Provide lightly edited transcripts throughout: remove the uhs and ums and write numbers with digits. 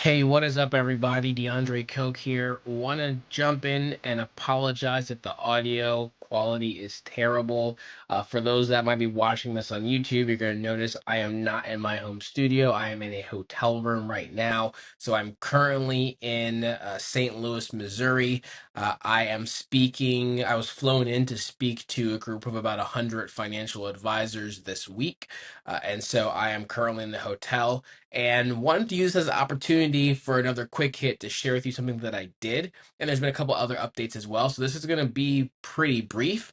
Hey, what is up, everybody? DeAndre Coke here. Want to jump in and apologize if the audio quality is terrible. For those that might be watching this on YouTube, you're going to notice I am not in my home studio. I am in a hotel room right now. So I'm currently in St. Louis, Missouri. I was flown in to speak to a group of about 100 financial advisors this week. And so I am currently in the hotel and wanted to use this as an opportunity for another quick hit to share with you something that I did. And there's been a couple other updates as well. So this is going to be pretty brief,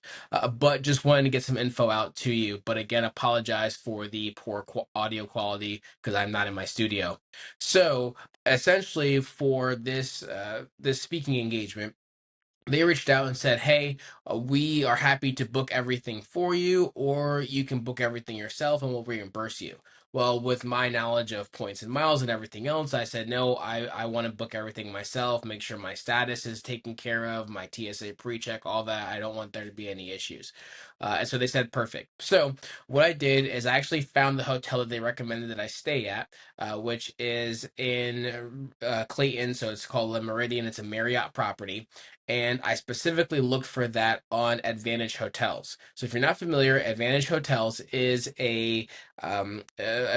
but just wanted to get some info out to you. But again, apologize for the poor audio quality because I'm not in my studio. So essentially, for this speaking engagement, they reached out and said, "Hey, we are happy to book everything for you, or you can book everything yourself and we'll reimburse you." Well, with my knowledge of points and miles and everything else, I said, "No, I want to book everything myself, make sure my status is taken care of, my TSA pre-check, all that. I don't want there to be any issues." And so they said, "Perfect." So what I did is I actually found the hotel that they recommended that I stay at, which is in Clayton. So it's called Le Méridien. It's a Marriott property, and I specifically looked for that on AAdvantage Hotels. So if you're not familiar, AAdvantage Hotels is a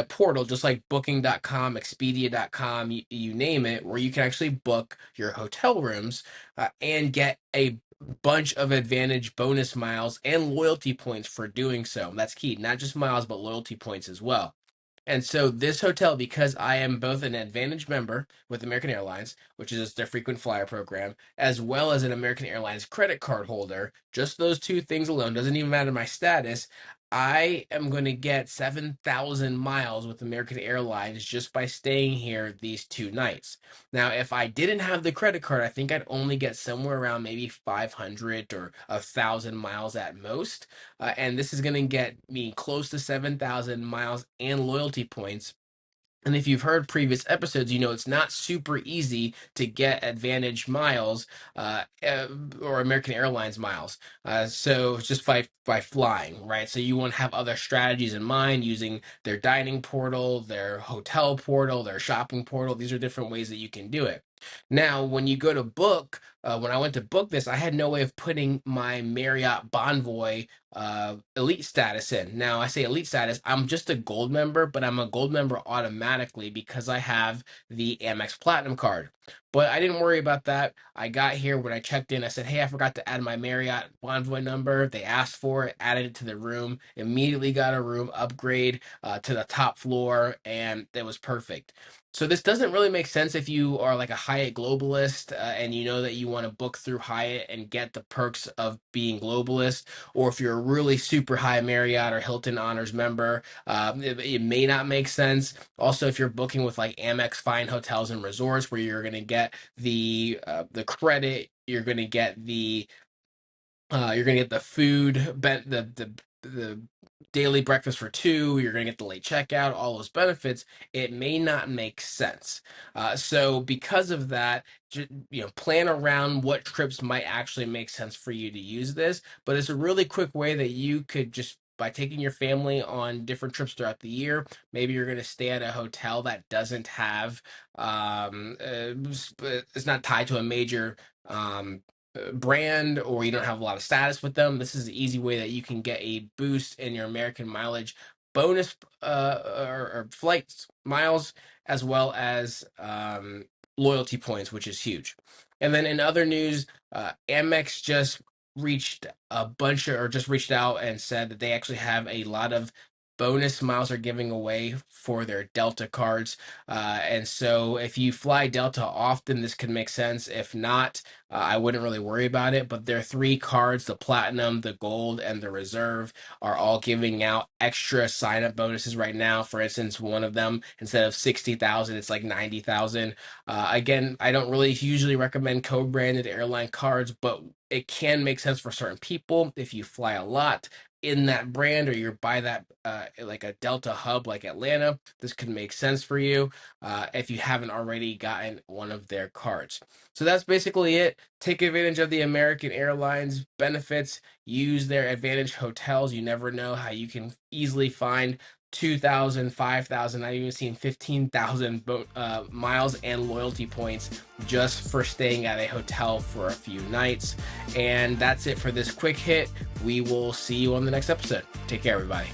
portal just like Booking.com, Expedia.com, you name it, where you can actually book your hotel rooms and get a bunch of AAdvantage bonus miles and loyalty points for doing so. That's key, not just miles, but loyalty points as well. And so this hotel, because I am both an AAdvantage member with American Airlines, which is their frequent flyer program, as well as an American Airlines credit card holder, just those two things alone, doesn't even matter my status, I am going to get 7,000 miles with American Airlines just by staying here these 2 nights. Now, if I didn't have the credit card, I think I'd only get somewhere around maybe 500 or 1,000 miles at most. And this is going to get me close to 7,000 miles and loyalty points. And if you've heard previous episodes, you know it's not super easy to get AAdvantage miles or American Airlines miles. So just by flying, right? So you want to have other strategies in mind using their dining portal, their hotel portal, their shopping portal. These are different ways that you can do it. Now, when you go to book, when I went to book this, I had no way of putting my Marriott Bonvoy elite status in. Now, I say elite status, I'm just a gold member, but I'm a gold member automatically because I have the Amex Platinum card. But I didn't worry about that. I got here when I checked in. I said, "Hey, I forgot to add my Marriott Bonvoy number." They asked for it, added it to the room, immediately got a room upgrade to the top floor, and it was perfect. So this doesn't really make sense if you are like a Hyatt globalist and you know that you want to book through Hyatt and get the perks of being globalist, or if you're a really super high Marriott or Hilton Honors member, it may not make sense. Also, if you're booking with like Amex Fine Hotels and Resorts, where you're going to get the credit, you're gonna get the food, the daily breakfast for two. You're gonna get the late checkout, all those benefits. It may not make sense. So because of that, plan around what trips might actually make sense for you to use this. But it's a really quick way that you could just by taking your family on different trips throughout the year. Maybe you're going to stay at a hotel that doesn't have it's not tied to a major brand, or you don't have a lot of status with them. This is an easy way that you can get a boost in your American mileage bonus or flights miles, as well as loyalty points, which is huge. And then in other news, Amex just reached out and said that they actually have a lot of bonus miles are giving away for their Delta cards. And so if you fly Delta often, this could make sense. If not, I wouldn't really worry about it. But their three cards, the Platinum, the Gold, and the Reserve, are all giving out extra sign-up bonuses right now. For instance, one of them, instead of 60,000, it's like 90,000. Again, I don't really usually recommend co-branded airline cards, but it can make sense for certain people if you fly a lot in that brand, or you're by that like a Delta hub like Atlanta. This could make sense for you if you haven't already gotten one of their cards. So that's basically it. Take advantage of the American Airlines benefits. Use their AAdvantage hotels. You never know how you can easily find 2,000, 5,000, I've even seen 15,000 miles and loyalty points just for staying at a hotel for a few nights. And that's it for this quick hit. We will see you on the next episode. Take care, everybody.